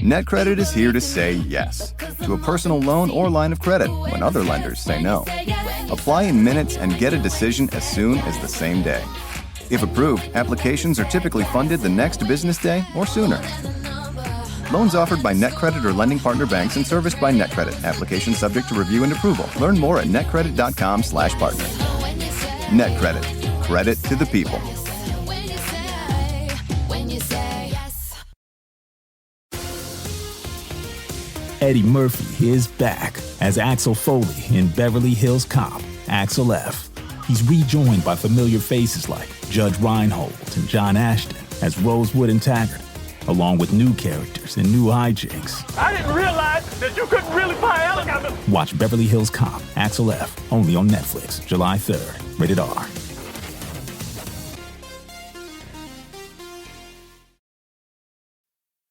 NetCredit is here to say yes to a personal loan or line of credit when other lenders say no. Apply in minutes and get a decision as soon as the same day. If approved, applications are typically funded the next business day or sooner. Loans offered by NetCredit or lending partner banks and serviced by NetCredit. Application subject to review and approval. Learn more at netcredit.com/partner. NetCredit. Credit to the people. Eddie Murphy is back as Axel Foley in Beverly Hills Cop, Axel F. He's rejoined by familiar faces like Judge Reinhold and John Ashton as Rosewood and Taggart, along with new characters and new hijinks. I didn't realize that you couldn't really fly helicopters. Watch Beverly Hills Cop, Axel F. only on Netflix, July 3rd. Rated R.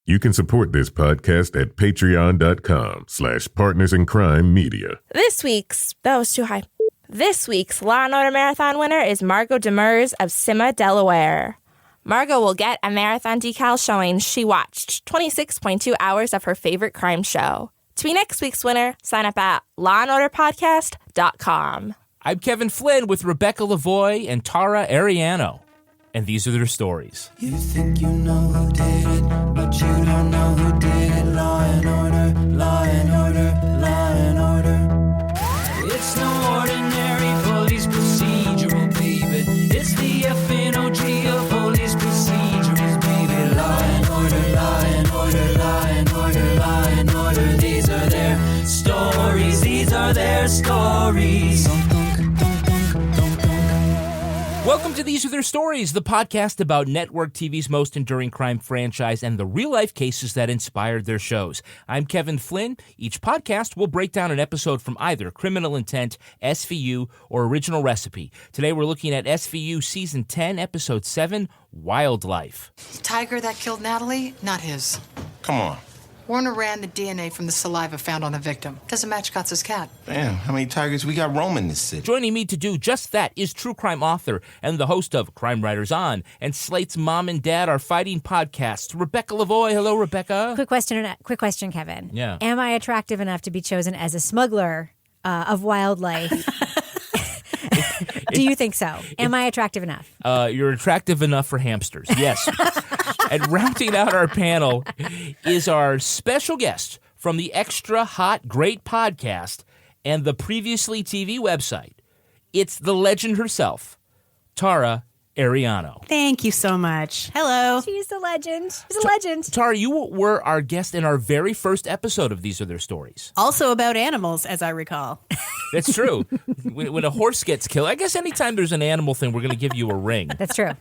You can support this podcast at patreon.com/partnersincrimemedia. That was too high. This week's Law & Order Marathon winner is Margot Demers of Sima, Delaware. Margot will get a marathon decal showing she watched 26.2 hours of her favorite crime show. To be next week's winner, sign up at lawandorderpodcast.com. I'm Kevin Flynn with Rebecca Lavoie and Tara Ariano, and these are their stories. You think you know who did it, but you don't know who did it. Law and order, law and order, law and order. It's no ordinary police procedural, baby. It's the FNOG of police procedures, baby. Law and order, law and order, law and order, law and order. These are their stories, these are their stories. Welcome to These Are Their Stories, the podcast about network TV's most enduring crime franchise and the real-life cases that inspired their shows. I'm Kevin Flynn. Each podcast will break down an episode from either Criminal Intent, SVU, or Original Recipe. Today we're looking at SVU Season 10, Episode 7, Wildlife. Tiger that killed Natalie, not his. Come on. Warner ran the DNA from the saliva found on the victim. Doesn't match Katz's cat. Damn, how many tigers we got roaming this city? Joining me to do just that is true crime author and the host of Crime Writers On and Slate's Mom and Dad Are Fighting podcast, Rebecca Lavoie. Hello, Rebecca. Quick question, Kevin. Yeah. Am I attractive enough to be chosen as a smuggler of wildlife? Do you think so? Am I attractive enough? You're attractive enough for hamsters, yes. And rounding out our panel is our special guest from the Extra Hot Great podcast and the Previously TV website. It's the legend herself, Tara Ariano. Thank you so much. Hello. She's a legend. She's a legend. Tara, you were our guest in our very first episode of These Are Their Stories. Also about animals, as I recall. That's true. When a horse gets killed, I guess anytime there's an animal thing, we're going to give you a ring. That's true.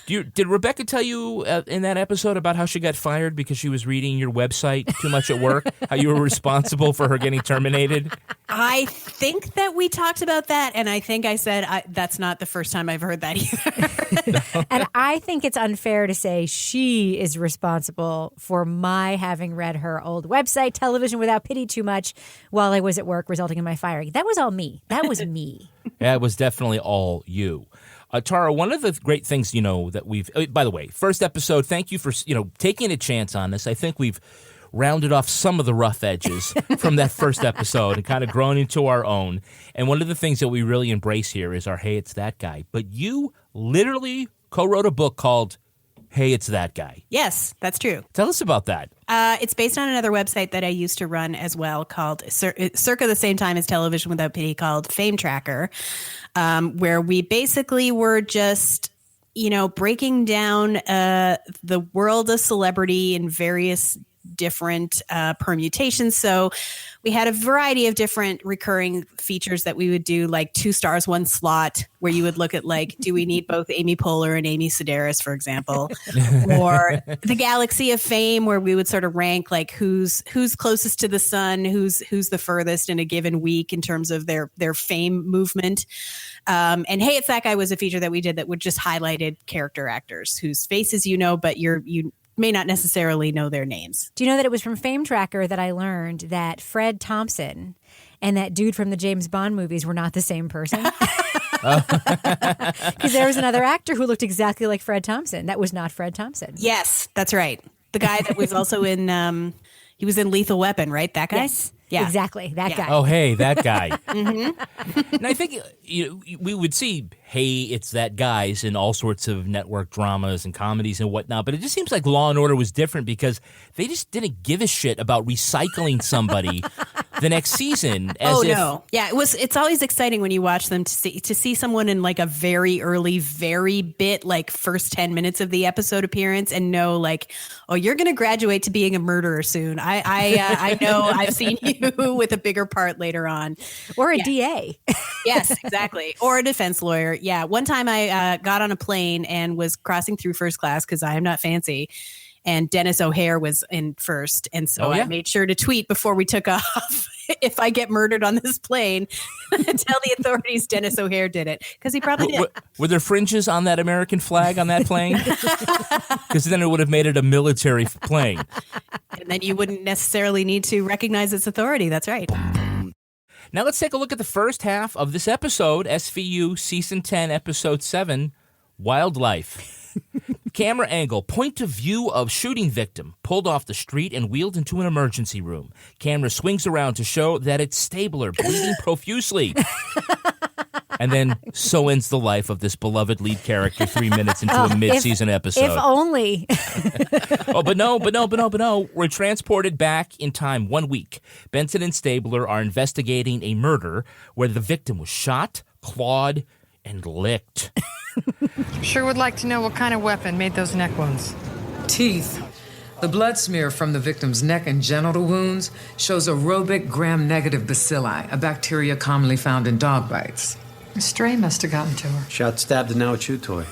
Did Rebecca tell you in that episode about how she got fired because she was reading your website too much at work? How you were responsible for her getting terminated? I think that we talked about that, and I think I said that's not the first time I've heard that either. And I think it's unfair to say she is responsible for my having read her old website, Television Without Pity, too much while I was at work, resulting in my firing. That was all me. That was me. Yeah, it was definitely all you. Tara, one of the great things, that we've, by the way, first episode, thank you for, taking a chance on this. I think we've rounded off some of the rough edges from that first episode and kind of grown into our own. And one of the things that we really embrace here is our Hey, It's That Guy. But you literally co-wrote a book called Hey, It's That Guy. Yes, that's true. Tell us about that. It's based on another website that I used to run as well called circa the same time as Television Without Pity, called Fame Tracker, where we basically were just, breaking down the world of celebrity in various different permutations. So we had a variety of different recurring features that we would do, like 2 stars, 1 slot, where you would look at, like, do we need both Amy Poehler and Amy Sedaris, for example, or the Galaxy of Fame, where we would sort of rank, like, who's closest to the sun, who's the furthest in a given week in terms of their fame movement. And Hey, It's That Guy was a feature that we did that would just highlighted character actors whose faces but you may not necessarily know their names. Do you know that it was from Fame Tracker that I learned that Fred Thompson and that dude from the James Bond movies were not the same person? Because there was another actor who looked exactly like Fred Thompson. That was not Fred Thompson. Yes, that's right. The guy that was also in, he was in Lethal Weapon, right? That guy? Yes. Yeah. Exactly. That guy. Oh, hey, that guy. And I think we would see, hey, it's that guy's in all sorts of network dramas and comedies and whatnot. But it just seems like Law and Order was different because they just didn't give a shit about recycling somebody the next season. No. Yeah, it's always exciting when you watch them to see someone in like a very early, very bit, like first 10 minutes of the episode appearance and know like, oh, you're going to graduate to being a murderer soon. I know I've seen you with a bigger part later on. Or a DA. Yes, exactly. Or a defense lawyer. Yeah. One time I got on a plane and was crossing through first class because I am not fancy. And Dennis O'Hare was in first. And so I made sure to tweet before we took off, if I get murdered on this plane, tell the authorities Dennis O'Hare did it. Because he probably did. Were there fringes on that American flag on that plane? Because then it would have made it a military plane. And then you wouldn't necessarily need to recognize its authority. That's right. Now let's take a look at the first half of this episode, SVU Season 10, Episode 7, Wildlife. Camera angle, point of view of shooting victim, pulled off the street and wheeled into an emergency room. Camera swings around to show that it's Stabler, bleeding profusely. And then so ends the life of this beloved lead character 3 minutes into a mid-season episode. If only. But no. We're transported back in time 1 week. Benson and Stabler are investigating a murder where the victim was shot, clawed, and licked. Sure would like to know what kind of weapon made those neck wounds. Teeth. The blood smear from the victim's neck and genital wounds shows aerobic gram-negative bacilli, a bacteria commonly found in dog bites. A stray must have gotten to her. Shot, stabbed, and now a chew toy.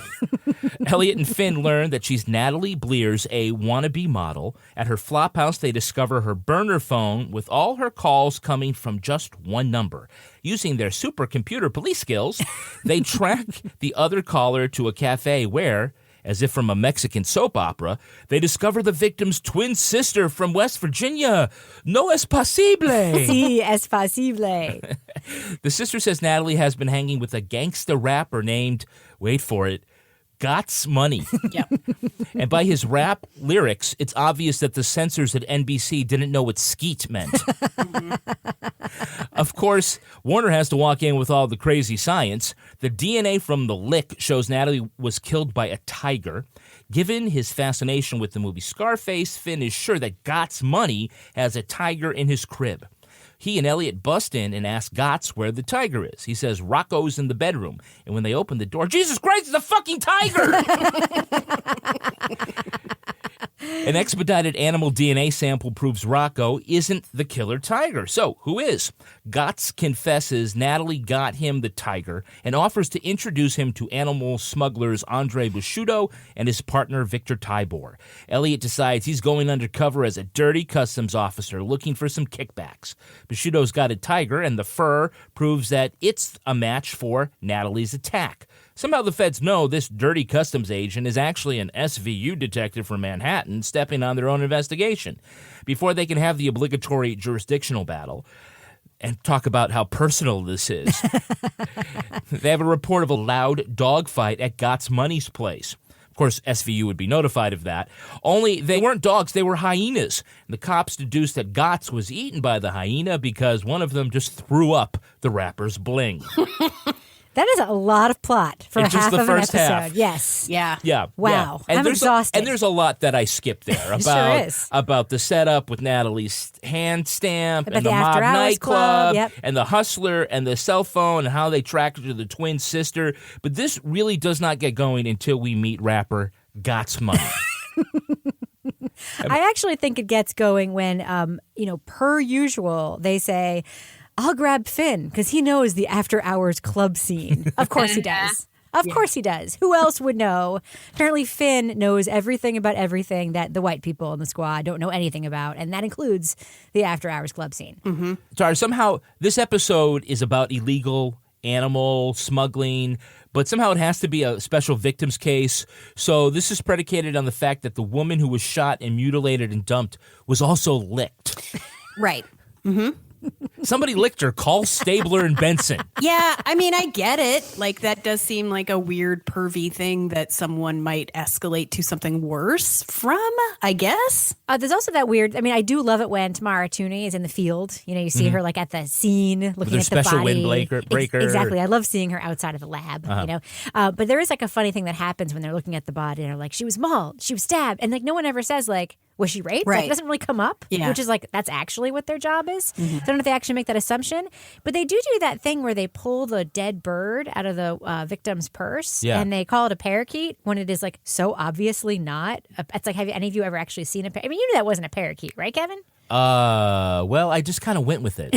Elliot and Finn learn that she's Natalie Blear's a wannabe model. At her flop house, they discover her burner phone with all her calls coming from just one number. Using their supercomputer police skills, they track the other caller to a cafe where, as if from a Mexican soap opera, they discover the victim's twin sister from West Virginia. No es posible. Sí, es posible. The sister says Natalie has been hanging with a gangsta rapper named, wait for it, Gots Money. Yep. And by his rap lyrics, it's obvious that the censors at NBC didn't know what skeet meant. Of course, Warner has to walk in with all the crazy science. The DNA from the lick shows Natalie was killed by a tiger. Given his fascination with the movie Scarface, Finn is sure that Gots Money has a tiger in his crib. He and Elliot bust in and ask Gots where the tiger is. He says Rocco's in the bedroom. And when they open the door, Jesus Christ, it's a fucking tiger! An expedited animal DNA sample proves Rocco isn't the killer tiger. So, who is? Gots confesses Natalie got him the tiger and offers to introduce him to animal smugglers Andre Bushudo and his partner Victor Tybor. Elliot decides he's going undercover as a dirty customs officer looking for some kickbacks. Bushudo's got a tiger, and the fur proves that it's a match for Natalie's attack. Somehow the feds know this dirty customs agent is actually an SVU detective from Manhattan stepping on their own investigation. Before they can have the obligatory jurisdictional battle and talk about how personal this is, they have a report of a loud dogfight at Gots Money's place. Of course, SVU would be notified of that. Only they weren't dogs, they were hyenas. And the cops deduced that Gots was eaten by the hyena because one of them just threw up the rapper's bling. That is a lot of plot for It's half just the of an first episode. half. Yes. Yeah. Yeah. Wow. Yeah. I'm exhausted. And there's a lot that I skipped there Sure about is. about the setup with Natalie's hand stamp About and the the mob after hours nightclub club, yep. and the hustler and the cell phone and how they tracked her to the twin sister. But this really does not get going until we meet rapper Gots Money. I actually think it gets going when, per usual, they say, I'll grab Finn because he knows the after hours club scene. Of course he does. Of course he does. Who else would know? Apparently Finn knows everything about everything that the white people in the squad don't know anything about, and that includes the after hours club scene. Mm-hmm. Sorry, somehow this episode is about illegal animal smuggling, but somehow it has to be a special victims case. So this is predicated on the fact that the woman who was shot and mutilated and dumped was also licked. Right. Mm-hmm. Somebody licked her. Call Stabler and Benson. Yeah, I mean, I get it. Like, that does seem like a weird, pervy thing that someone might escalate to something worse from, I guess. There's also that weird, I mean, I do love it when Tamara Tooney is in the field. You know, you see her like at the scene looking With her at the special body. windbreaker. Exactly. I love seeing her outside of the lab, you know. But there is like a funny thing that happens when they're looking at the body and they're like, she was mauled, she was stabbed. And like no one ever says like, was she raped? Right. Like, it doesn't really come up, which is like, that's actually what their job is. So I don't know if they actually make that assumption. But they do that thing where they pull the dead bird out of the victim's purse and they call it a parakeet when it is like so obviously not. It's like, have any of you ever actually seen a parakeet? I mean, you knew that wasn't a parakeet, right, Kevin? Well, I just kind of went with it.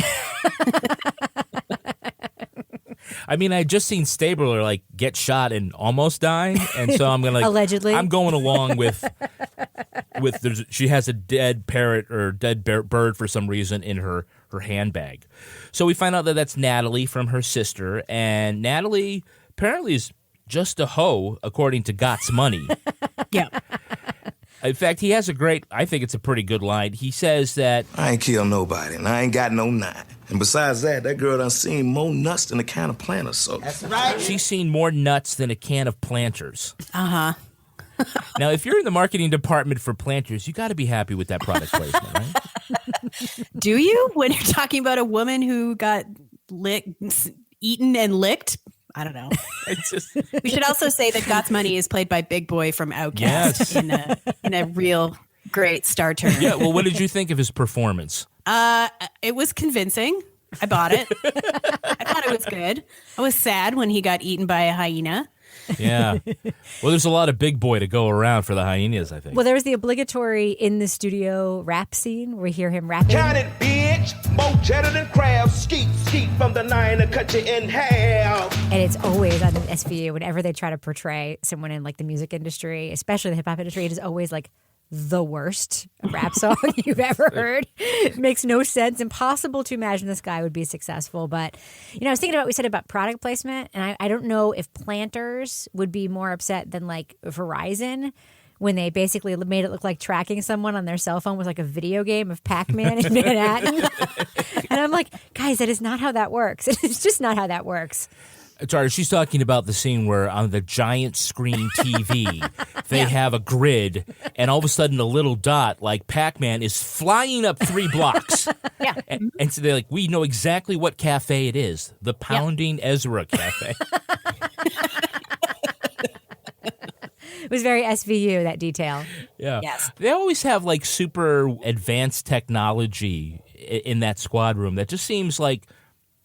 I mean, I just seen Stabler like get shot and almost die, and so I'm gonna allegedly. I'm going along with she has a dead parrot or dead bird for some reason in her handbag. So we find out that that's Natalie from her sister, and Natalie apparently is just a hoe, according to Gott's Money. Yeah. In fact, he has I think it's a pretty good line. He says that I ain't killed nobody, and I ain't got no knife. And besides that girl done seen more nuts than a can of planters. So that's right. She's seen more nuts than a can of planters. Uh-huh. Now, if you're in the marketing department for planters, you got to be happy with that product placement, right? Do you? When you're talking about a woman who got eaten and licked? I don't know. We should also say that Gott's Money is played by Big Boy from Outkast in a real great star turn. Yeah, well, what did you think of his performance? It was convincing. I bought it. I thought it was good. I was sad when he got eaten by a hyena. Yeah. Well, there's a lot of Big Boy to go around for the hyenas, I think. Well, there's the obligatory in the studio rap scene where we hear him rapping. Count it, bitch. More cheddar than crabs. Skeet from the nine to cut you in half. And it's always on the SVU, whenever they try to portray someone in like the music industry, especially the hip hop industry, it is always like the worst rap song you've ever heard. It makes no sense. Impossible to imagine this guy would be successful. But, you know, I was thinking about what we said about product placement, and I don't know if Planters would be more upset than like Verizon when they basically made it look like tracking someone on their cell phone was like a video game of Pac-Man in Manhattan. And I'm like, guys, that is not how that works. It's just not how that works. Tara, she's talking about the scene where on the giant screen TV, they have a grid, and all of a sudden a little dot like Pac-Man is flying up 3 blocks. Yeah. And so they're like, we know exactly what cafe it is. The Pounding Ezra Cafe. It was very SVU, that detail. Yeah. Yes. They always have like super advanced technology in that squad room that just seems like,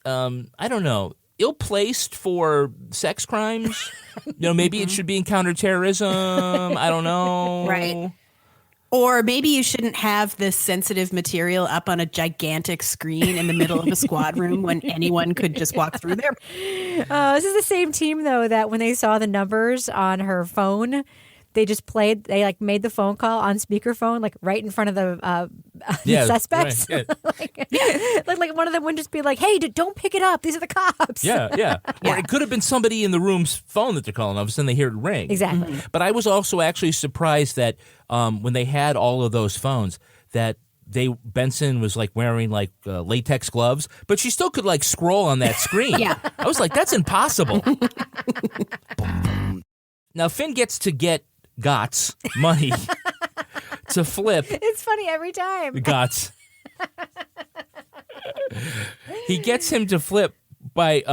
I don't know, ill-placed for sex crimes. You know, maybe it should be in counterterrorism. I don't know. Right. Or maybe you shouldn't have this sensitive material up on a gigantic screen in the middle of a squad room when anyone could just walk through there. This is the same team, though, that when they saw the numbers on her phone, they just made the phone call on speakerphone, like right in front of the suspects. Right, yeah. like one of them would just be like, hey, don't pick it up. These are the cops. Yeah. Or it could have been somebody in the room's phone that they're calling. All of a sudden they hear it ring. Exactly. Mm-hmm. But I was also actually surprised that when they had all of those phones, that Benson was like wearing like latex gloves, but she still could like scroll on that screen. Yeah. I was like, that's impossible. Now Finn gets to get Gott's money to flip. It's funny every time. Gott's. He gets him to flip by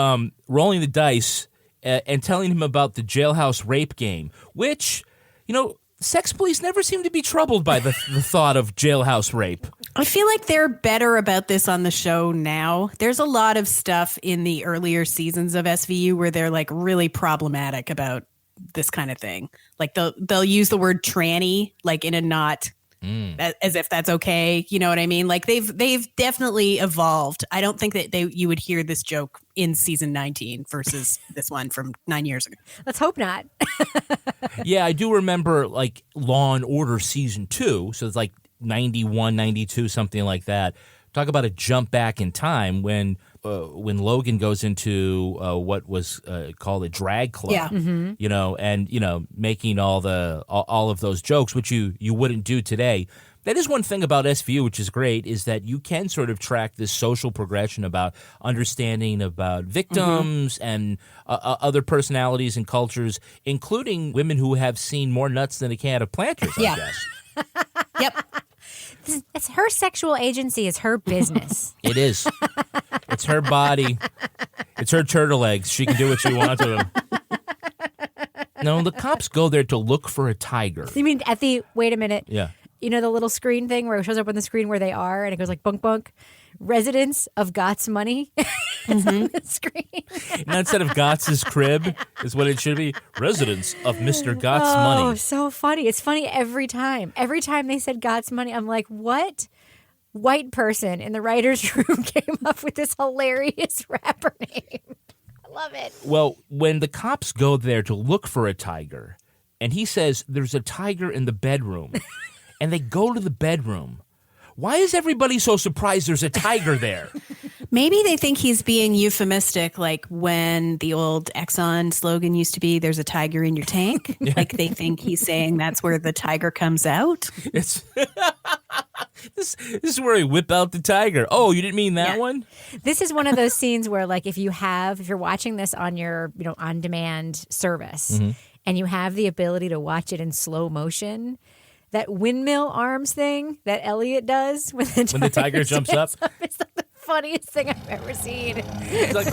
rolling the dice and telling him about the jailhouse rape game, which, you know, sex police never seem to be troubled by the thought of jailhouse rape. I feel like they're better about this on the show now. There's a lot of stuff in the earlier seasons of SVU where they're like really problematic about this kind of thing. Like they'll use the word tranny like in a not as if that's okay. You know what I mean? Like they've definitely evolved. I don't think that you would hear this joke in season 19 versus this one from 9 years ago. Let's hope not. Yeah, I do remember like Law and Order season 2. So it's like 91, 92, something like that. Talk about a jump back in time when Logan goes into what was called a drag club, yeah. Mm-hmm. You know, and you know, making all of those jokes, which you wouldn't do today. That is one thing about SVU, which is great, is that you can sort of track this social progression about understanding about victims and other personalities and cultures, including women who have seen more nuts than a can of Planters, I guess. Yep. It's her sexual agency is her business. It is. It's her body. It's her turtle eggs. She can do what she wants with them. No, the cops go there to look for a tiger. You mean at the, wait a minute. Yeah. You know the little screen thing where it shows up on the screen where they are and it goes like bunk bunk? Residence of Gott's money. It's on the screen. Now, instead of Gott's crib is what it should be. Residence of Mr. Gott's money. Oh, so funny. It's funny every time. Every time they said Gott's money, I'm like, what white person in the writer's room came up with this hilarious rapper name? I love it. Well, when the cops go there to look for a tiger, and he says there's a tiger in the bedroom, and they go to the bedroom, why is everybody so surprised there's a tiger there? Maybe they think he's being euphemistic, like when the old Exxon slogan used to be, there's a tiger in your tank. Like they think he's saying that's where the tiger comes out. It's this is where he whip out the tiger. Oh, you didn't mean that one? This is one of those scenes where, like, if you're watching this on your, on-demand service and you have the ability to watch it in slow motion, that windmill arms thing that Elliot does when the tiger jumps up. It's like the funniest thing I've ever seen. It's like,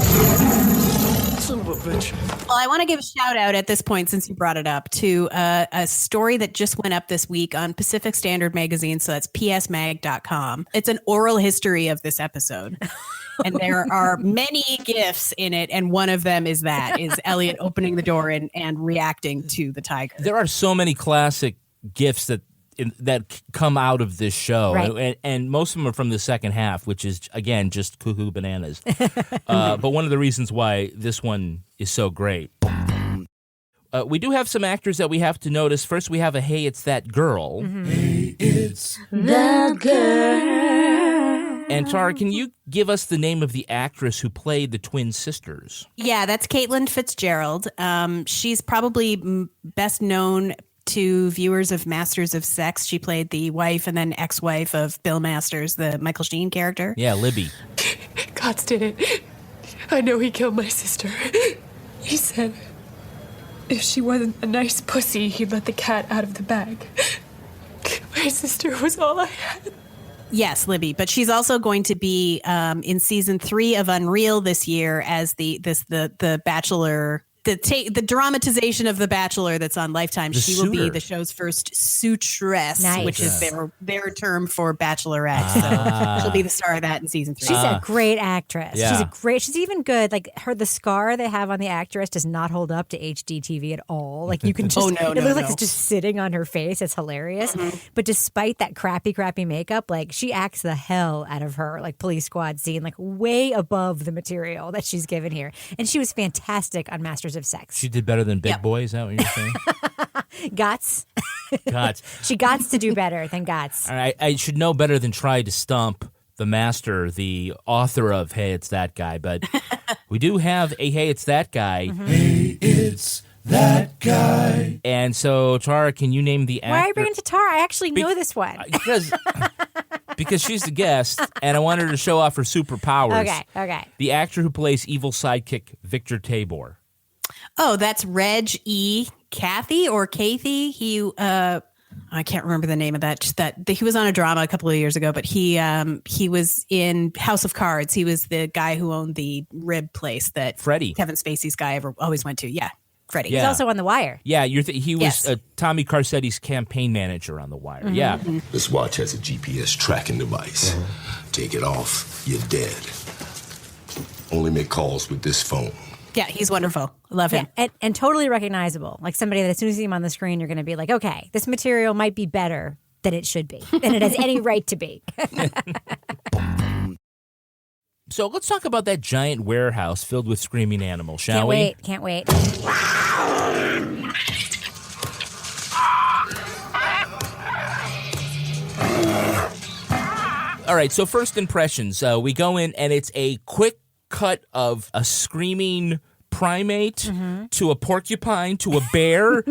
Son of a bitch. Well, I want to give a shout out at this point, since you brought it up, to a story that just went up this week on Pacific Standard Magazine. So that's psmag.com. It's an oral history of this episode. And there are many GIFs in it. And one of them is Elliot opening the door and reacting to the tiger. There are so many classic GIFs that come out of this show, right. and most of them are from the second half, which is, again, just cuckoo bananas. But one of the reasons why this one is so great. We do have some actors that we have to notice. First, we have a Hey, It's That Girl. Hey, it's that girl. And Tara, can you give us the name of the actress who played the twin sisters? Yeah, that's Caitlin Fitzgerald. She's probably best known to viewers of Masters of Sex. She played the wife and then ex-wife of Bill Masters, the Michael Sheen character. Yeah, Libby. Gotts did it. I know he killed my sister. He said if she wasn't a nice pussy, he'd let the cat out of the bag. My sister was all I had. Yes, Libby, but she's also going to be in season 3 of Unreal this year as the Bachelor. The dramatization of The Bachelor that's on Lifetime. She will be the show's first suitress, which is their term for bachelorette. So she'll be the star of that in season 3. She's a great actress. Yeah. She's even good. Like the scar they have on the actress does not hold up to HD TV at all. Like you can just, it looks like it's just sitting on her face. It's hilarious. But despite that crappy makeup, like she acts the hell out of her like police squad scene, like way above the material that she's given here. And she was fantastic on Masters of Sex. She did better than Big Boy, is that what you're saying? Gotts. Gotts. She gots to do better than Gotts. All right, I should know better than try to stump the master, the author of Hey, It's That Guy. But we do have a Hey, It's That Guy. Hey, it's that guy. And so, Tara, can you name the actor? Why are you bringing it to Tara? I actually know this one. Because she's the guest, and I want her to show off her superpowers. Okay. The actor who plays evil sidekick Victor Tabor. Oh, that's Reg E. Cathy or Kathy. He, I can't remember the name of that. He was on a drama a couple of years ago, but he was in House of Cards. He was the guy who owned the rib place that Freddie, Kevin Spacey's guy, always went to. Yeah, Freddie. Yeah. He's also on The Wire. Yeah, he was Tommy Carcetti's campaign manager on The Wire. Mm-hmm. Yeah. This watch has a GPS tracking device. Take it off, you're dead. Only make calls with this phone. Yeah, he's wonderful. I love him. And totally recognizable. Like somebody that as soon as you see him on the screen, you're going to be like, okay, this material might be better than it should be, than it has any right to be. So let's talk about that giant warehouse filled with screaming animals, shall we? Can't wait. All right, so first impressions. We go in, and it's a quick cut of a screaming primate to a porcupine to a bear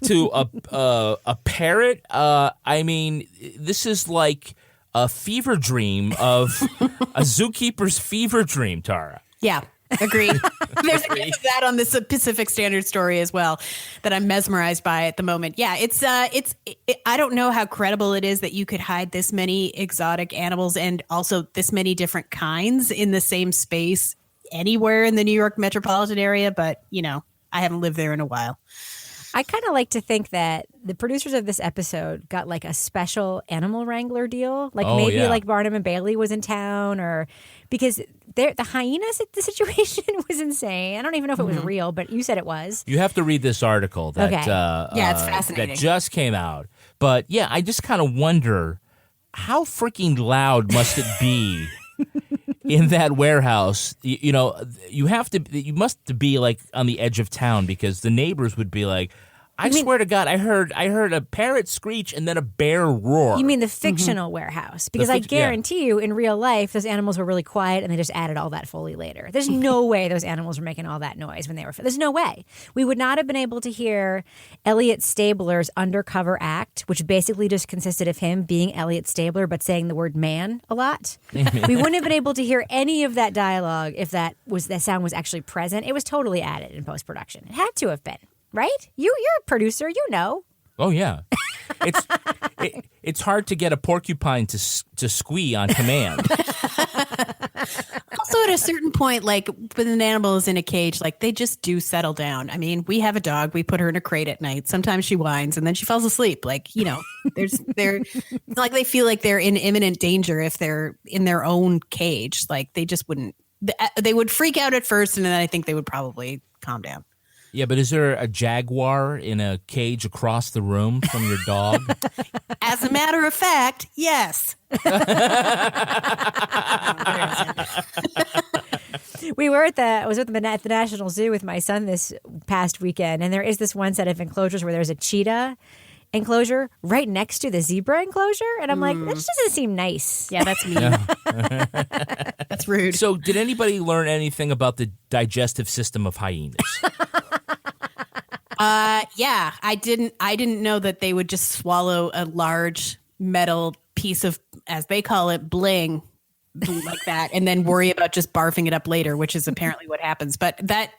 to a parrot. I mean, this is like a fever dream of a zookeeper's fever dream, Tara. Yeah. Agree. There's a bit of that on the Pacific Standard story as well that I'm mesmerized by at the moment. Yeah, I don't know how credible it is that you could hide this many exotic animals and also this many different kinds in the same space anywhere in the New York metropolitan area, but I haven't lived there in a while. I kind of like to think that the producers of this episode got like a special animal wrangler deal. Like maybe like Barnum and Bailey was in town, or because the hyenas, the situation was insane. I don't even know if it was real, but you said it was. You have to read this article that Okay. It's fascinating. that just came out. But yeah, I just kind of wonder how freaking loud must it be in that warehouse. You must be like on the edge of town, because the neighbors would be like, I swear to God, I heard a parrot screech and then a bear roar. You mean the fictional warehouse? Because I guarantee you, in real life, those animals were really quiet and they just added all that Foley later. There's no way those animals were making all that noise when they were. There's no way. We would not have been able to hear Elliot Stabler's undercover act, which basically just consisted of him being Elliot Stabler but saying the word man a lot. We wouldn't have been able to hear any of that dialogue if that sound was actually present. It was totally added in post-production. It had to have been. Right? You're a producer, you know. Oh yeah, it's hard to get a porcupine to squee on command. Also, at a certain point, like when an animal is in a cage, like they just do settle down. I mean, we have a dog. We put her in a crate at night. Sometimes she whines and then she falls asleep. Like, it's like they feel like they're in imminent danger if they're in their own cage. Like they just wouldn't. They would freak out at first, and then I think they would probably calm down. Yeah, but is there a jaguar in a cage across the room from your dog? As a matter of fact, yes. I was at the National Zoo with my son this past weekend, and there is this one set of enclosures where there's a cheetah enclosure right next to the zebra enclosure, and I'm like, that just doesn't seem nice. Yeah, that's mean. That's rude. So, did anybody learn anything about the digestive system of hyenas? Yeah, I didn't know that they would just swallow a large metal piece of, as they call it, bling like that, and then worry about just barfing it up later, which is apparently what happens. But that,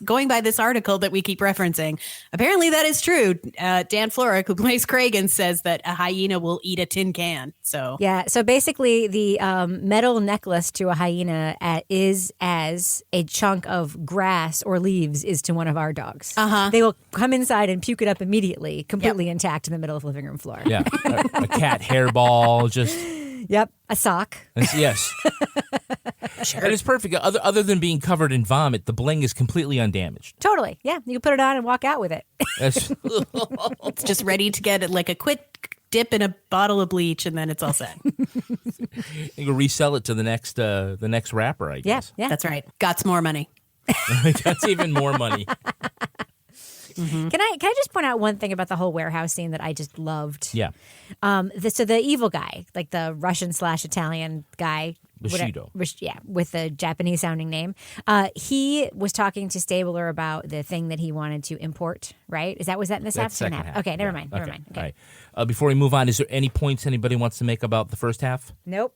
going by this article that we keep referencing, apparently that is true. Dan Florek, who plays Cragen, says that a hyena will eat a tin can. So yeah, so basically the metal necklace to a hyena is as a chunk of grass or leaves is to one of our dogs. They will come inside and puke it up immediately, completely intact in the middle of the living room floor. Yeah, a cat hairball, just. Yep, a sock. Yes. Sure. And it's perfect. Other than being covered in vomit, the bling is completely undamaged. Totally. Yeah, you can put it on and walk out with it. It's just ready to get like a quick dip in a bottle of bleach, and then it's all set. You can resell it to the next rapper, I guess. Yeah, that's right. Got more money. That's even more money. Mm-hmm. Can I just point out one thing about the whole warehouse scene that I just loved? Yeah. So the evil guy, like the Russian/Italian guy, Bushido. With the Japanese sounding name, he was talking to Stabler about the thing that he wanted to import. Right? Was that in the second half? Okay, never mind. Okay. All right. Before we move on, is there any points anybody wants to make about the first half? Nope.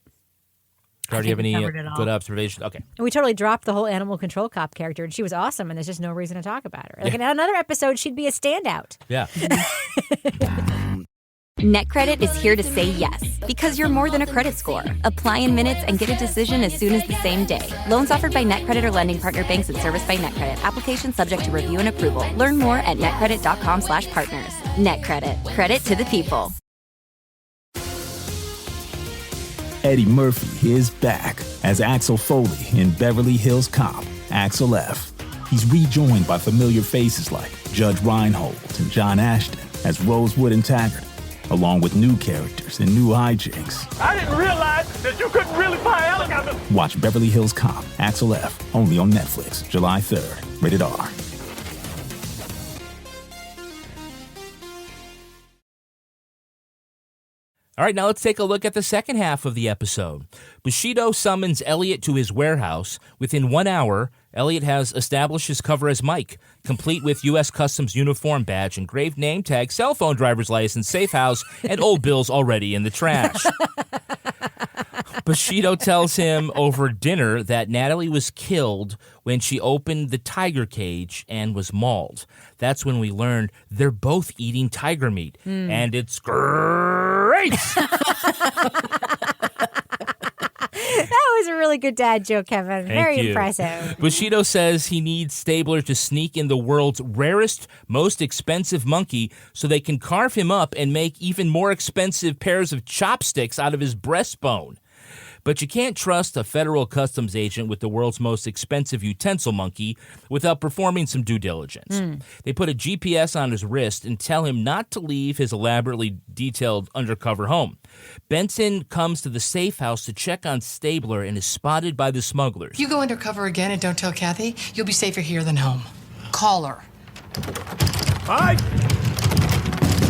Do you have any good observations? Okay. And we totally dropped the whole animal control cop character, and she was awesome, and there's just no reason to talk about her. Like in another episode, she'd be a standout. Yeah. NetCredit is here to say yes, because you're more than a credit score. Apply in minutes and get a decision as soon as the same day. Loans offered by NetCredit or lending partner banks and serviced by NetCredit. Application subject to review and approval. Learn more at netcredit.com/partners. NetCredit. Credit to the people. Eddie Murphy is back as Axel Foley in Beverly Hills Cop, Axel F. He's rejoined by familiar faces like Judge Reinhold and John Ashton as Rosewood and Taggart, along with new characters and new hijinks. I didn't realize that you couldn't really fly helicopters. Watch Beverly Hills Cop, Axel F. only on Netflix, July 3rd. Rated R. All right, now let's take a look at the second half of the episode. Bushido summons Elliot to his warehouse. Within 1 hour, Elliot has established his cover as Mike, complete with U.S. Customs uniform badge, engraved name tag, cell phone driver's license, safe house, and old bills already in the trash. Bushido tells him over dinner that Natalie was killed when she opened the tiger cage and was mauled. That's when we learned they're both eating tiger meat. And it's great! That was a really good dad joke, Kevin. Very Thank you. impressive. Bushido says he needs Stabler to sneak in the world's rarest, most expensive monkey so they can carve him up and make even more expensive pairs of chopsticks out of his breastbone. But you can't trust a federal customs agent with the world's most expensive utensil monkey without performing some due diligence. They put a GPS on his wrist and tell him not to leave his elaborately detailed undercover home. Benson comes to the safe house to check on Stabler and is spotted by the smugglers. If you go undercover again and don't tell Kathy, you'll be safer here than home. Call her. Mike!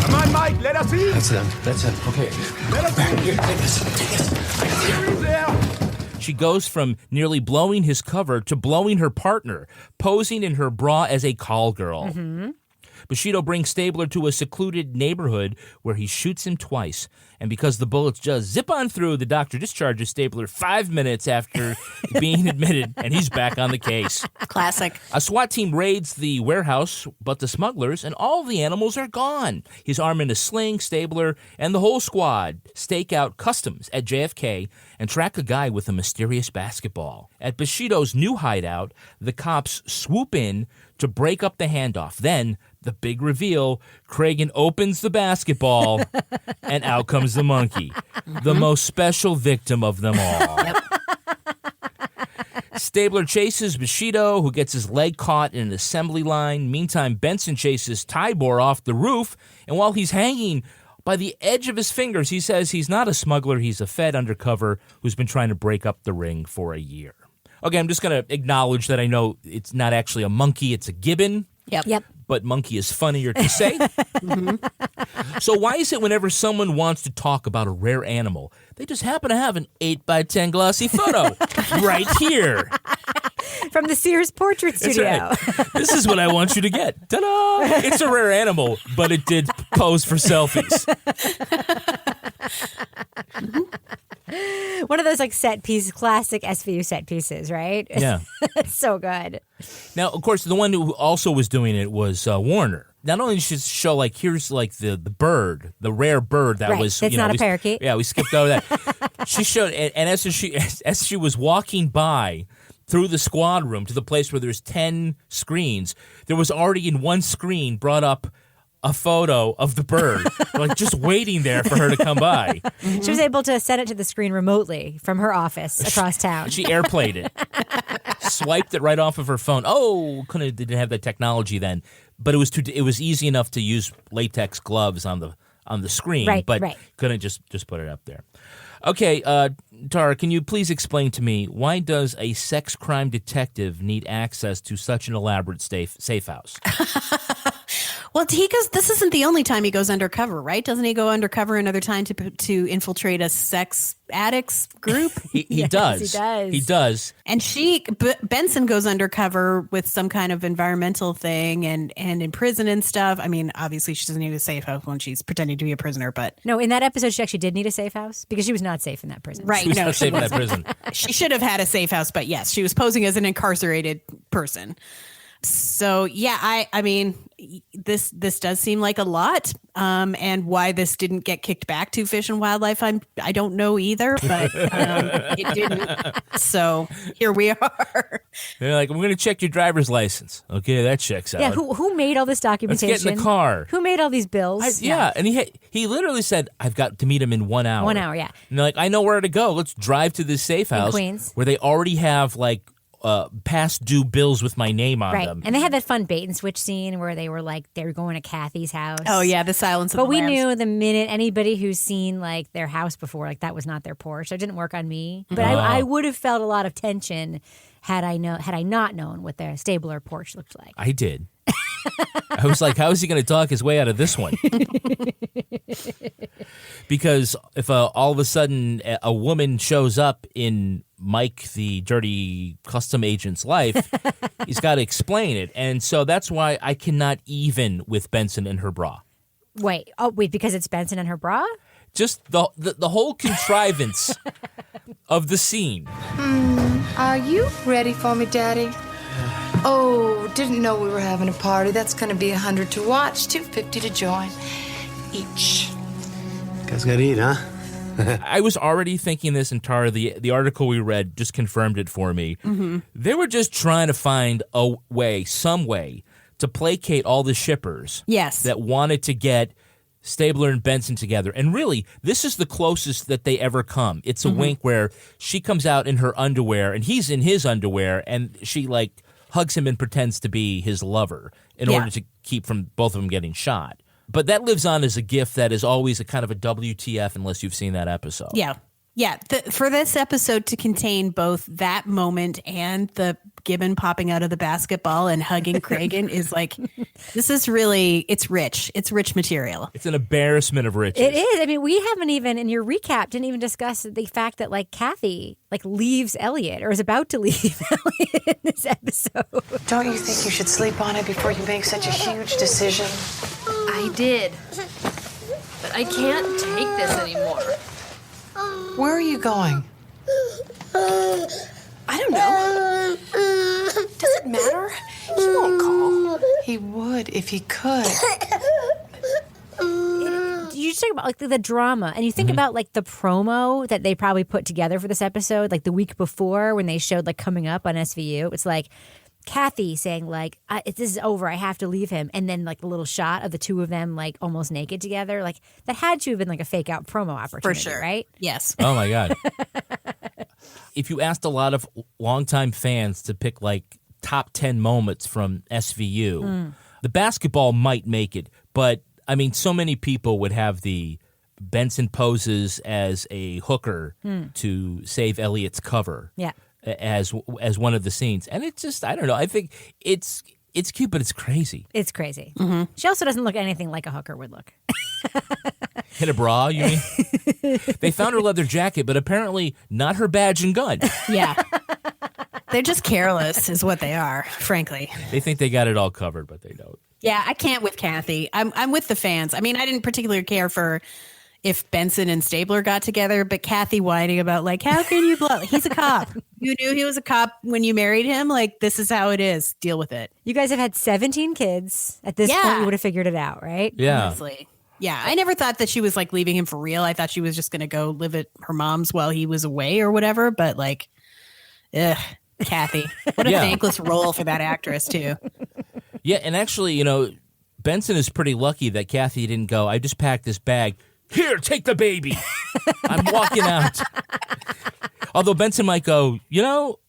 Come on, Mike, let us in! That's him. Okay. Let us in! Here, take this. Here is there! She goes from nearly blowing his cover to blowing her partner, posing in her bra as a call girl. Bushido brings Stabler to a secluded neighborhood where he shoots him twice. And because the bullets just zip on through, the doctor discharges Stabler 5 minutes after being admitted, and he's back on the case. Classic. A SWAT team raids the warehouse, but the smugglers and all the animals are gone. His arm in a sling, Stabler, and the whole squad stake out customs at JFK and track a guy with a mysterious basketball. At Bushido's new hideout, the cops swoop in to break up the handoff. Then, the big reveal, Cragen opens the basketball, and out comes the monkey, the most special victim of them all. Stabler chases Bushido, who gets his leg caught in an assembly line. Meantime, Benson chases Tybor off the roof, and while he's hanging by the edge of his fingers, he says he's not a smuggler, he's a Fed undercover who's been trying to break up the ring for a year. Okay, I'm just going to acknowledge that I know it's not actually a monkey, it's a gibbon. Yep. But monkey is funnier to say. So why is it whenever someone wants to talk about a rare animal, they just happen to have an 8x10 glossy photo right here? From the Sears Portrait That's Studio. right. This is what I want you to get. Ta-da! It's a rare animal, but it did pose for selfies. One of those like set piece, classic SVU set pieces, right? Yeah. It's so good. Now, of course, the one who also was doing it was Warner. Not only did she show, like, here's, like, the bird, the rare bird that Right. was... It's not a parakeet. Yeah, we skipped over that. She showed, and as she was walking by through the squad room to the place where there's 10 screens, there was already in one screen brought up a photo of the bird, like just waiting there for her to come by. She was able to send it to the screen remotely from her office across town. She airplayed it, swiped it right off of her phone. Oh, didn't have that technology then, but it was easy enough to use latex gloves on the screen, Right, but right. couldn't just put it up there. Okay, Tara, can you please explain to me why does a sex crime detective need access to such an elaborate safe house? Well, this isn't the only time he goes undercover, right? Doesn't he go undercover another time to infiltrate a sex addicts group? He Yes, does. he does. He does. And Benson goes undercover with some kind of environmental thing and in prison and stuff. I mean, obviously she doesn't need a safe house when she's pretending to be a prisoner, but... No, in that episode, she actually did need a safe house because she was not safe in that prison. Right. She was No, not safe in that prison. She should have had a safe house, but yes, she was posing as an incarcerated person. So yeah, I mean, this does seem like a lot, and why this didn't get kicked back to Fish and Wildlife, I don't know either, but it didn't. So here we are. They're like, we're going to check your driver's license. Okay, that checks out. Yeah, who made all this documentation? Let's get in the car. Who made all these bills? Yeah, and he literally said, I've got to meet him in 1 hour. 1 hour, yeah. And they're like, I know where to go. Let's drive to this safe house Queens. where they already have like past due bills with my name on Right. them. And they had that fun bait and switch scene where they were going to Kathy's house. Oh yeah, the Silence of But the we Lambs. knew the minute anybody who's seen like their house before, like that was not their porch. So it didn't work on me. But I would have felt a lot of tension had I not known what their Stabler porch looked like. I did. I was like, how is he going to talk his way out of this one? Because if all of a sudden a woman shows up in Mike, the dirty custom agent's life, he's got to explain it. And so that's why I cannot even with Benson and her bra. Wait, because it's Benson and her bra? Just the whole contrivance of the scene. Are you ready for me, Daddy? Oh, didn't know we were having a party. That's going to be $100 to watch, $250 to join each. Guys gotta eat, huh? I was already thinking this, and Tara, the article we read just confirmed it for me. Mm-hmm. They were just trying to find some way to placate all the shippers that wanted to get Stabler and Benson together. And really, this is the closest that they ever come. It's a wink where she comes out in her underwear, and he's in his underwear, and she, like, hugs him and pretends to be his lover in order to keep from both of them getting shot. But that lives on as a gift that is always a kind of a WTF unless you've seen that episode. Yeah. Yeah. For this episode to contain both that moment and the gibbon popping out of the basketball and hugging Cragen is like, this is really, it's rich. It's rich material. It's an embarrassment of riches. It is. I mean, we haven't even, in your recap, didn't even discuss the fact that, like, Kathy, like, leaves Elliot or is about to leave Elliot in this episode. Don't you think you should sleep on it before you make such a huge decision? I did. But I can't take this anymore. Where are you going? I don't know. Does it matter? He won't call. He would if he could. You just talk about, like, the drama, and you think about, like, the promo that they probably put together for this episode, like, the week before when they showed, like, coming up on SVU. It's like Kathy saying, like, this is over, I have to leave him. And then, like, the little shot of the two of them, like, almost naked together. Like, that had to have been, like, a fake out promo opportunity, For sure. right? Yes. Oh, my God. If you asked a lot of longtime fans to pick, like, top 10 moments from SVU, the basketball might make it. But, I mean, so many people would have the Benson poses as a hooker to save Elliot's cover. Yeah. As one of the scenes. And it's just, I don't know, I think it's cute, but it's crazy. It's crazy. She also doesn't look anything like a hooker would look. Hit a bra, you mean? They found her leather jacket, but apparently not her badge and gun. Yeah. They're just careless is what they are, frankly. They think they got it all covered, but they don't. Yeah, I can't with Kathy. I'm with the fans. I mean, I didn't particularly care for if Benson and Stabler got together, but Kathy whining about, like, how can you blow? He's a cop. You knew he was a cop when you married him. Like, this is how it is. Deal with it. You guys have had 17 kids. At this point, you would have figured it out, right? Yeah. Honestly. Yeah, I never thought that she was, like, leaving him for real. I thought she was just going to go live at her mom's while he was away or whatever. But, like, Kathy. What a thankless role for that actress, too. Yeah, and actually, you know, Benson is pretty lucky that Kathy didn't go, I just packed this bag. Here, take the baby. I'm walking out. Although Benson might go, you know,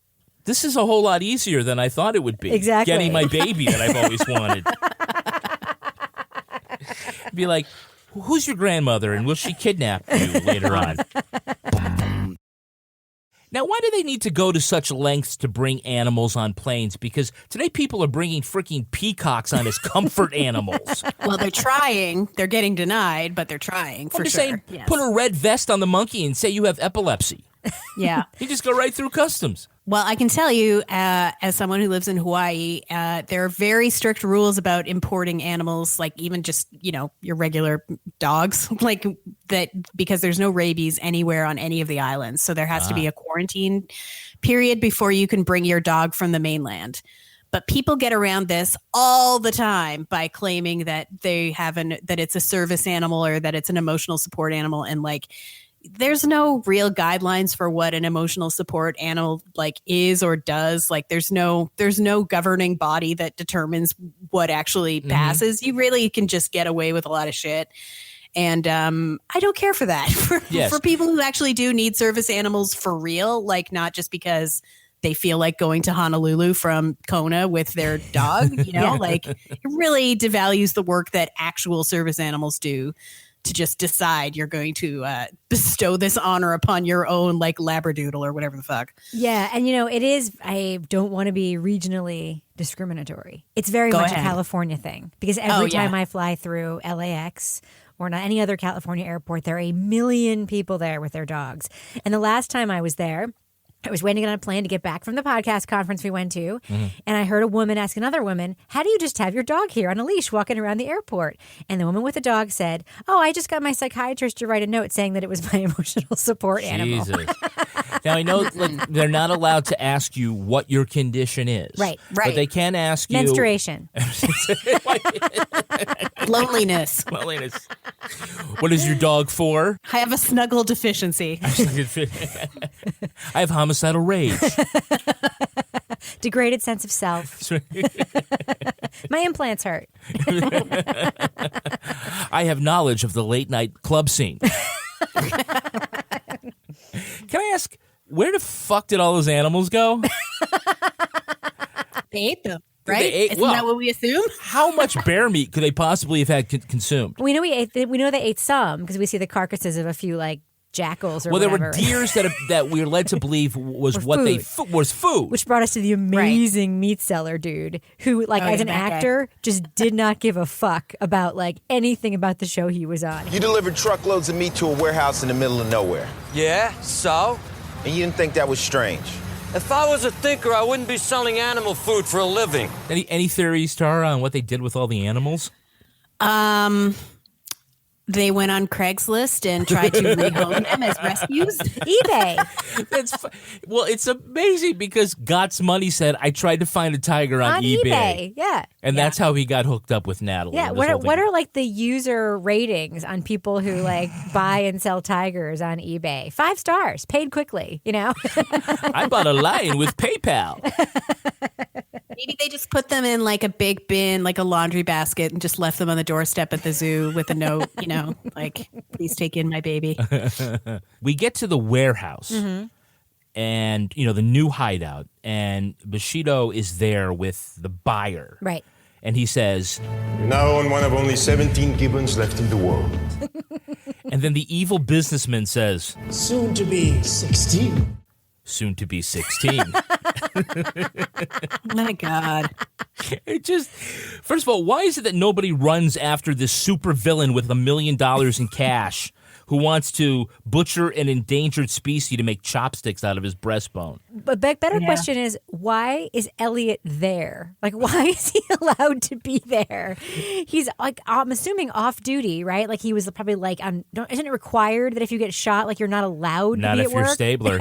this is a whole lot easier than I thought it would be. Exactly. Getting my baby that I've always wanted. Be like, who's your grandmother and will she kidnap you later on? Now, why do they need to go to such lengths to bring animals on planes? Because today people are bringing freaking peacocks on as comfort animals. Well, they're trying. They're getting denied, but they're trying for I'm just sure. saying, Yes. put a red vest on the monkey and say you have epilepsy. Yeah. You just go right through customs. Well, I can tell you, as someone who lives in Hawaii, there are very strict rules about importing animals, like even just, you know, your regular dogs, like that, because there's no rabies anywhere on any of the islands. So there has to be a quarantine period before you can bring your dog from the mainland. But people get around this all the time by claiming that they that it's a service animal or that it's an emotional support animal. And like, there's no real guidelines for what an emotional support animal like is or does. Like there's no governing body that determines what actually passes. You really can just get away with a lot of shit. And I don't care for that. For people who actually do need service animals for real, like not just because they feel like going to Honolulu from Kona with their dog, you know, like it really devalues the work that actual service animals do to just decide you're going to bestow this honor upon your own like labradoodle or whatever the fuck. Yeah, and it is, I don't want to be regionally discriminatory. It's very much a California thing because every time I fly through LAX or not any other California airport, there are a million people there with their dogs. And the last time I was there, I was waiting on a plane to get back from the podcast conference we went to, and I heard a woman ask another woman, how do you just have your dog here on a leash walking around the airport? And the woman with the dog said, oh, I just got my psychiatrist to write a note saying that it was my emotional support animal. Jesus. Now, I know they're not allowed to ask you what your condition is. Right. But they can ask you. Menstruation. Loneliness. What is your dog for? I have a snuggle deficiency. I have homicidal rage. Degraded sense of self. My implants hurt. I have knowledge of the late night club scene. Can I ask, where the fuck did all those animals go? They ate them, right? Isn't well, that what we assume? How much bear meat could they possibly have had consumed? We know they ate some because we see the carcasses of a few like jackals or whatever. whatever. There were deers that we were led to believe was what food. they was food. Which brought us to the amazing meat seller dude who, like, as an actor, just did not give a fuck about like anything about the show he was on. You delivered truckloads of meat to a warehouse in the middle of nowhere. Yeah, so? And you didn't think that was strange? If I was a thinker, I wouldn't be selling animal food for a living. Any theories, Tara, on what they did with all the animals? They went on Craigslist and tried to rehome them as rescues. eBay. Well, it's amazing because Gott's Money said, I tried to find a tiger on eBay. Yeah. And that's how he got hooked up with Natalie. Yeah. What are like the user ratings on people who like buy and sell tigers on eBay? 5 stars, paid quickly, I bought a lion with PayPal. Maybe they just put them in like a big bin, like a laundry basket, and just left them on the doorstep at the zoo with a note, like, please take in my baby. We get to the warehouse and, the new hideout, and Bushido is there with the buyer. Right. And he says, You're now on one of only 17 gibbons left in the world. And then the evil businessman says, Soon to be 16. Soon to be 16. My God. It just, first of all, why is it that nobody runs after this super villain with $1 million in cash who wants to butcher an endangered species to make chopsticks out of his breastbone? But better question is, why is Elliot there? Like, why is he allowed to be there? He's like, I'm assuming off duty, right? Like he was probably like, isn't it required that if you get shot, like you're not allowed not to be if at you're work? Stabler.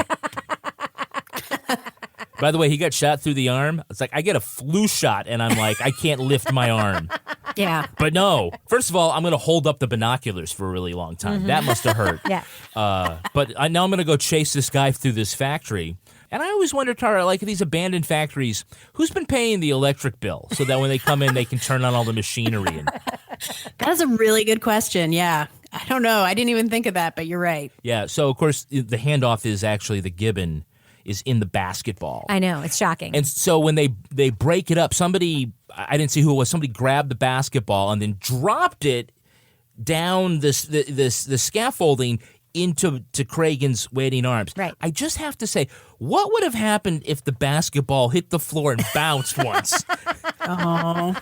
By the way, he got shot through the arm. It's like I get a flu shot and I'm like, I can't lift my arm. Yeah. But no. First of all, I'm going to hold up the binoculars for a really long time. That must have hurt. Yeah. But now I'm going to go chase this guy through this factory. And I always wonder, Tara, like these abandoned factories, who's been paying the electric bill so that when they come in, they can turn on all the machinery? That's a really good question. Yeah. I don't know. I didn't even think of that, but you're right. Yeah. So, of course, the handoff is actually the gibbon is in the basketball. I know. It's shocking. And so when they break it up, somebody, I didn't see who it was, somebody grabbed the basketball and then dropped it down the scaffolding into Cragen's waiting arms. Right. I just have to say, what would have happened if the basketball hit the floor and bounced once? Oh.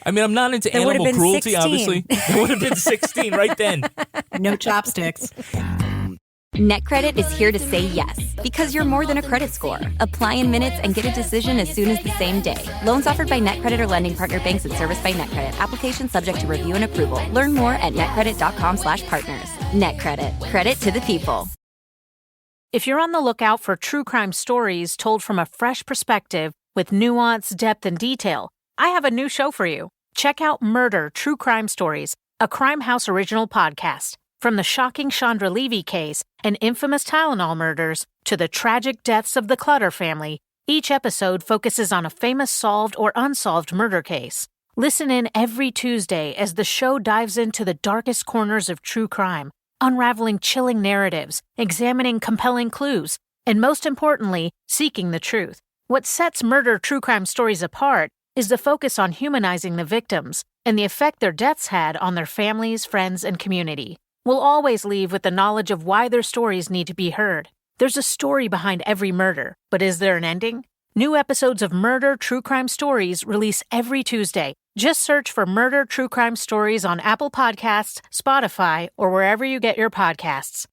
I mean, I'm not into There would have animal been cruelty, 16. obviously. There would have been 16 right then. No chopsticks. NetCredit is here to say yes, because you're more than a credit score. Apply in minutes and get a decision as soon as the same day. Loans offered by NetCredit or lending partner banks and serviced by NetCredit. Application subject to review and approval. Learn more at netcredit.com/partners. NetCredit. Credit to the people. If you're on the lookout for true crime stories told from a fresh perspective with nuance, depth, and detail, I have a new show for you. Check out Murder, True Crime Stories, a Crime House original podcast. From the shocking Chandra Levy case and infamous Tylenol murders to the tragic deaths of the Clutter family, each episode focuses on a famous solved or unsolved murder case. Listen in every Tuesday as the show dives into the darkest corners of true crime, unraveling chilling narratives, examining compelling clues, and most importantly, seeking the truth. What sets Murder True Crime Stories apart is the focus on humanizing the victims, and the effect their deaths had on their families, friends, and community. We'll always leave with the knowledge of why their stories need to be heard. There's a story behind every murder, but is there an ending? New episodes of Murder True Crime Stories release every Tuesday. Just search for Murder True Crime Stories on Apple Podcasts, Spotify, or wherever you get your podcasts.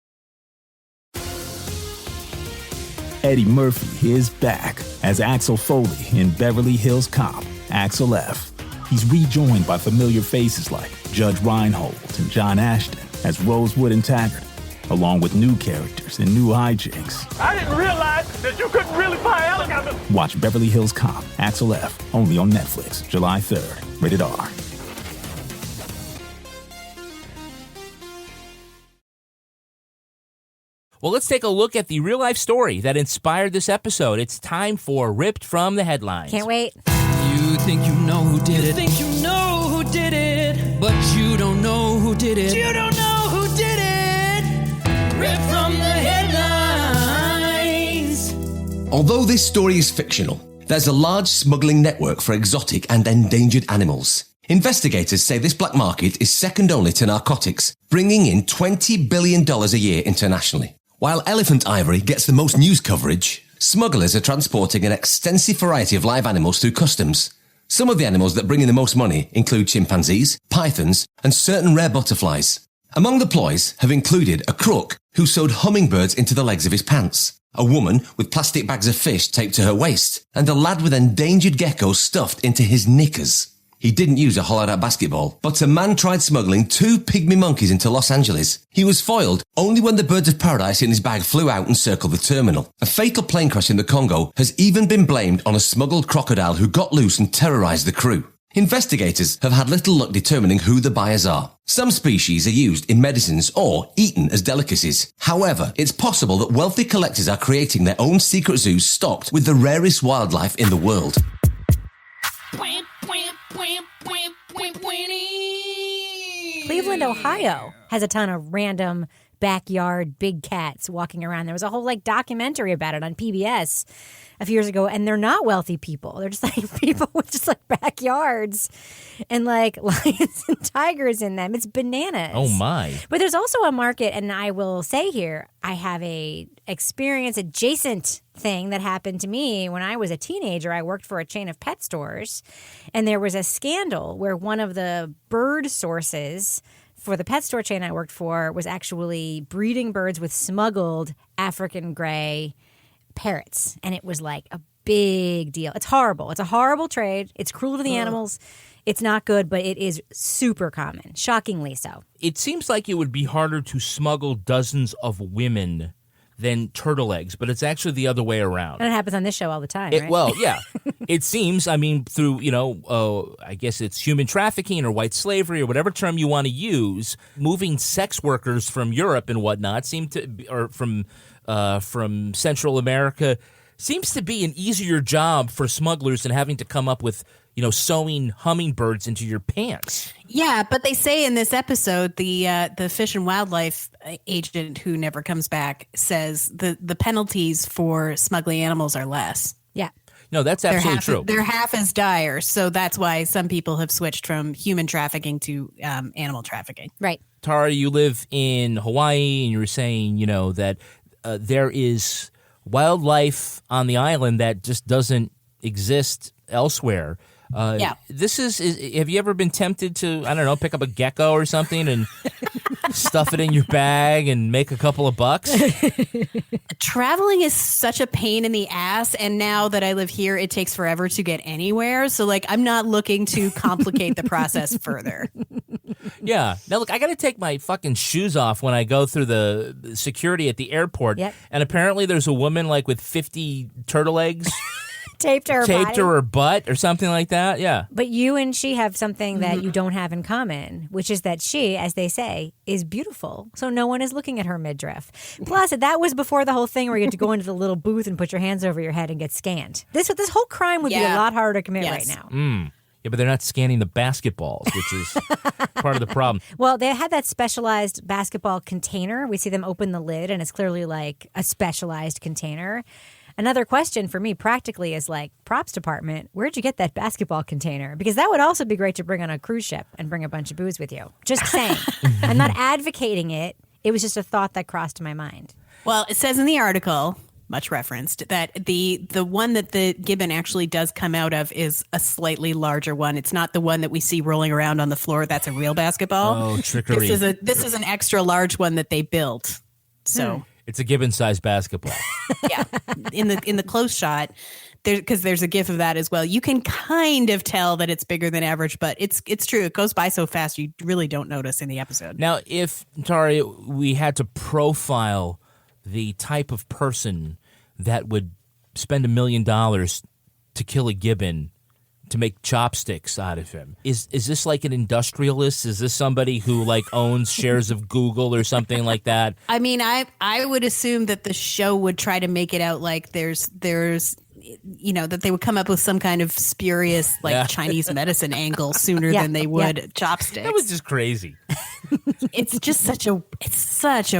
Eddie Murphy is back as Axel Foley in Beverly Hills Cop, Axel F. He's rejoined by familiar faces like Judge Reinhold and John Ashton as Rosewood and Taggart, along with new characters and new hijinks. I didn't realize that you couldn't really fly helicopters. Watch Beverly Hills Cop, Axel F. only on Netflix, July 3rd. Rated R. Well, let's take a look at the real-life story that inspired this episode. It's time for Ripped from the Headlines. Can't wait. You think you know who did it. You think you know who did it. But you don't know who did it. You don't know who did it. Ripped from the headlines. Although this story is fictional, there's a large smuggling network for exotic and endangered animals. Investigators say this black market is second only to narcotics, bringing in $20 billion a year internationally. While elephant ivory gets the most news coverage, smugglers are transporting an extensive variety of live animals through customs. Some of the animals that bring in the most money include chimpanzees, pythons, and certain rare butterflies. Among the ploys have included a crook who sewed hummingbirds into the legs of his pants, a woman with plastic bags of fish taped to her waist, and a lad with endangered geckos stuffed into his knickers. He didn't use a hollowed-out basketball, but a man tried smuggling 2 pygmy monkeys into Los Angeles. He was foiled only when the birds of paradise in his bag flew out and circled the terminal. A fatal plane crash in the Congo has even been blamed on a smuggled crocodile who got loose and terrorized the crew. Investigators have had little luck determining who the buyers are. Some species are used in medicines or eaten as delicacies. However, it's possible that wealthy collectors are creating their own secret zoos stocked with the rarest wildlife in the world. Cleveland, Ohio has a ton of random backyard big cats walking around. There was a whole documentary about it on PBS a few years ago, and they're not wealthy people. They're just people with just backyards and lions and tigers in them. It's bananas. Oh my. But there's also a market, and I will say here, I have a experience adjacent thing that happened to me when I was a teenager. I worked for a chain of pet stores, and there was a scandal where one of the bird sources for the pet store chain I worked for was actually breeding birds with smuggled African gray parrots. And it was a big deal. It's horrible. It's a horrible trade. It's cruel to the animals. It's not good, but it is super common. Shockingly so. It seems like it would be harder to smuggle dozens of women than turtle eggs, but it's actually the other way around. And it happens on this show all the time, right? Well, yeah. It seems, through, I guess it's human trafficking or white slavery or whatever term you want to use, moving sex workers from Europe and whatnot or from Central America seems to be an easier job for smugglers than having to come up with, sewing hummingbirds into your pants. Yeah, but they say in this episode, the Fish and Wildlife agent who never comes back says the penalties for smuggling animals are less. Yeah. No, that's absolutely true. They're half as dire, so that's why some people have switched from human trafficking to animal trafficking. Right. Tara, you live in Hawaii, and you were saying, that there is wildlife on the island that just doesn't exist elsewhere. Yeah. Have you ever been tempted to, pick up a gecko or something and stuff it in your bag and make a couple of bucks? Traveling is such a pain in the ass, and now that I live here, it takes forever to get anywhere. So, I'm not looking to complicate the process further. Yeah. Now, look, I got to take my fucking shoes off when I go through the security at the airport. Yep. And apparently there's a woman, with 50 turtle eggs taped to her body. to her butt or something like that. Yeah. But you and she have something that you don't have in common, which is that she, as they say, is beautiful. So no one is looking at her midriff. Plus, that was before the whole thing where you had to go into the little booth and put your hands over your head and get scanned. This whole crime would be a lot harder to commit right now. Yeah, but they're not scanning the basketballs, which is part of the problem. Well, they had that specialized basketball container. We see them open the lid, and it's clearly a specialized container. Another question for me practically is like, props department, where'd you get that basketball container? Because that would also be great to bring on a cruise ship and bring a bunch of booze with you. Just saying. I'm not advocating it. It was just a thought that crossed my mind. Well, it says in the article, much referenced, that the one that the gibbon actually does come out of is a slightly larger one. It's not the one that we see rolling around on the floor. That's a real basketball. Oh, trickery. This is an extra large one that they built. So It's a gibbon-sized basketball. yeah, in the close shot, because there's a gif of that as well. You can kind of tell that it's bigger than average, but it's true. It goes by so fast you really don't notice in the episode. Now, if, Tara, we had to profile the type of person that would spend $1 million to kill a gibbon to make chopsticks out of him, is this like an industrialist? Is this somebody who like owns shares of Google or something like that? I mean, I would assume that the show would try to make it out like there's that they would come up with some kind of spurious Chinese medicine angle sooner than they would chopsticks. That was just crazy. It's just such a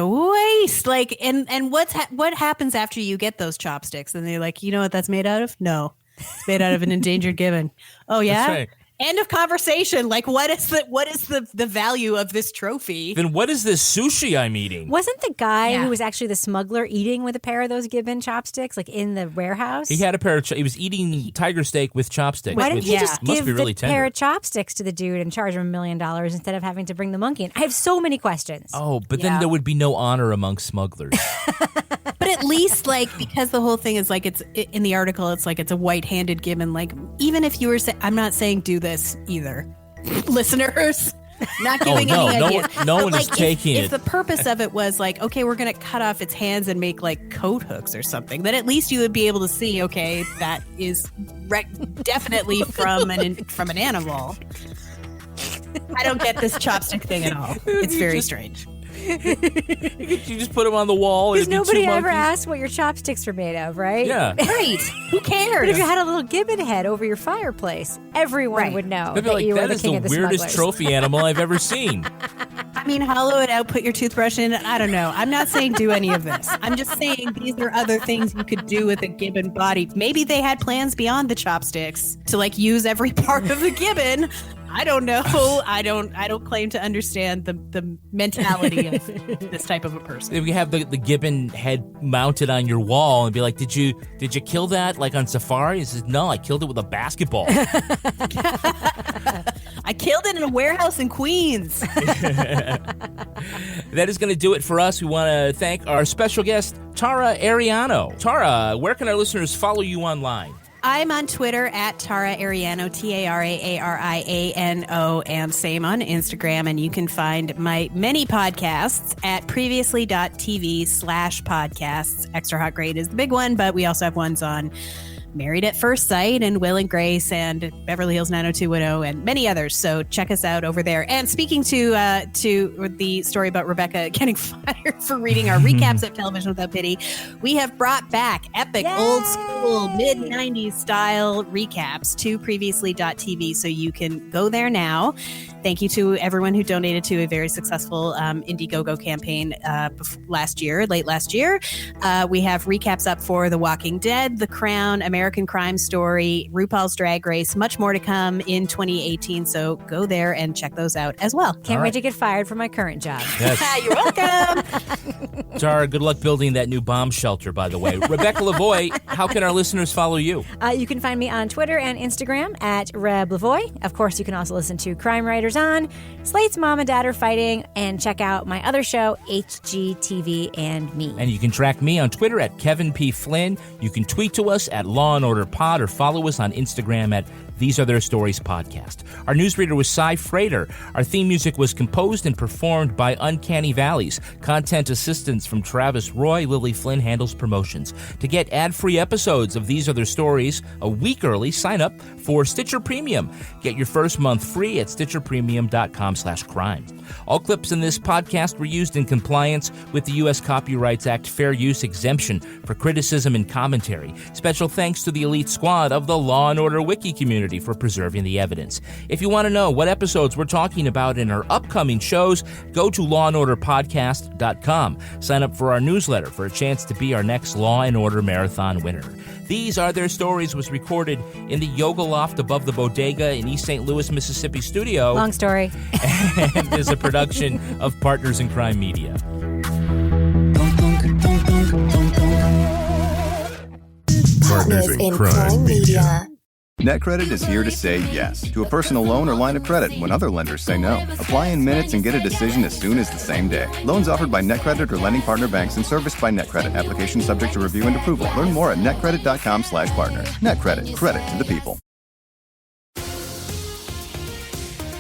waste. Like, and what happens after you get those chopsticks? And they're like, you know what that's made out of? No, it's made out of an endangered gibbon. Oh yeah. That's right. End of conversation. Like, what is the value of this trophy? Then what is this sushi I'm eating? Wasn't the guy who was actually the smuggler eating with a pair of those gibbon chopsticks, like in the warehouse? He had a pair of. He was eating tiger steak with chopsticks. Why didn't he just give really the pair of chopsticks to the dude and charge him $1 million instead of having to bring the monkey in? I have so many questions. Oh, but then there would be no honor among smugglers. But at least, like, because the whole thing is like, it's in the article, it's like it's a white-handed gibbon. Like, even if you were I'm not saying do this either, listeners. Not giving any ideas. No one is taking it. If the purpose of it was like, okay, we're going to cut off its hands and make like coat hooks or something, then at least you would be able to see, okay, that is definitely from an animal. I don't get this chopstick thing at all. It's very strange. You just put them on the wall. Because nobody ever asked what your chopsticks were made of, right? Yeah. Right. Who cares? But if you had a little gibbon head over your fireplace, everyone would know They'd be that like, you were that the is king the of the weirdest smugglers. trophy animal I've ever seen. I mean, hollow it out, put your toothbrush in. I don't know. I'm not saying do any of this. I'm just saying these are other things you could do with a gibbon body. Maybe they had plans beyond the chopsticks to like use every part of the gibbon. I don't know. I don't claim to understand the mentality of this type of a person. If you have the gibbon head mounted on your wall and be like, did you kill that like on safari? He says, no, I killed it with a basketball. I killed it in a warehouse in Queens. That is going to do it for us. We want to thank our special guest, Tara Ariano. Tara, where can our listeners follow you online? I'm on Twitter at Tara Ariano, TaraAriano, and same on Instagram. And you can find my many podcasts at previously.tv/podcasts. Extra Hot Grade is the big one, but we also have ones on Married at First Sight and Will and Grace and Beverly Hills 90210 and many others. So check us out over there. And speaking to the story about Rebecca getting fired for reading our recaps of Television Without Pity, we have brought back epic old school mid-90s style recaps to previously.tv. So you can go there now. Thank you to everyone who donated to a very successful Indiegogo campaign late last year. We have recaps up for The Walking Dead, The Crown, American Crime Story, RuPaul's Drag Race, much more to come in 2018. So go there and check those out as well. Can't wait to get fired from my current job. Yes. You're welcome. Tara, good luck building that new bomb shelter, by the way. Rebecca Lavoie, how can our listeners follow you? You can find me on Twitter and Instagram at Reb Lavoie. Of course, you can also listen to Crime Writers on Slate's Mom and Dad Are Fighting, and check out my other show, HGTV and Me. And you can track me on Twitter at Kevin P. Flynn. You can tweet to us at Law & Order Pod or follow us on Instagram at These Are Their Stories Podcast. Our newsreader was Cy Frater. Our theme music was composed and performed by Uncanny Valleys. Content assistance from Travis Roy. Lily Flynn handles promotions. To get ad-free episodes of These Are Their Stories a week early, sign up for Stitcher Premium. Get your first month free at stitcherpremium.com/crime. All clips in this podcast were used in compliance with the U.S. Copyrights Act Fair Use Exemption for criticism and commentary. Special thanks to the elite squad of the Law & Order Wiki community. security for preserving the evidence. If you want to know what episodes we're talking about in our upcoming shows, go to lawandorderpodcast.com. Sign up for our newsletter for a chance to be our next Law & Order Marathon winner. These Are Their Stories was recorded in the Yoga Loft above the Bodega in East St. Louis, Mississippi studio. Long story. And is a production of Partners in Crime Media. Partners in Crime Media. NetCredit is here to say yes to a personal loan or line of credit when other lenders say no. Apply in minutes and get a decision as soon as the same day. Loans offered by NetCredit or lending partner banks and serviced by NetCredit. Application subject to review and approval. Learn more at netcredit.com/partners. NetCredit. Credit to the people.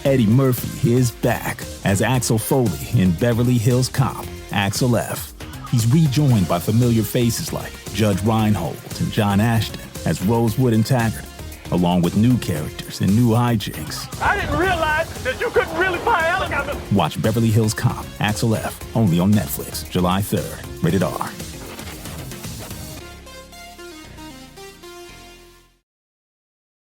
Eddie Murphy is back as Axel Foley in Beverly Hills Cop, Axel F. He's rejoined by familiar faces like Judge Reinhold and John Ashton as Rosewood and Taggart, along with new characters and new hijinks. I didn't realize that you couldn't really fly helicopters. Watch Beverly Hills Cop, Axel F. only on Netflix, July 3rd. Rated R.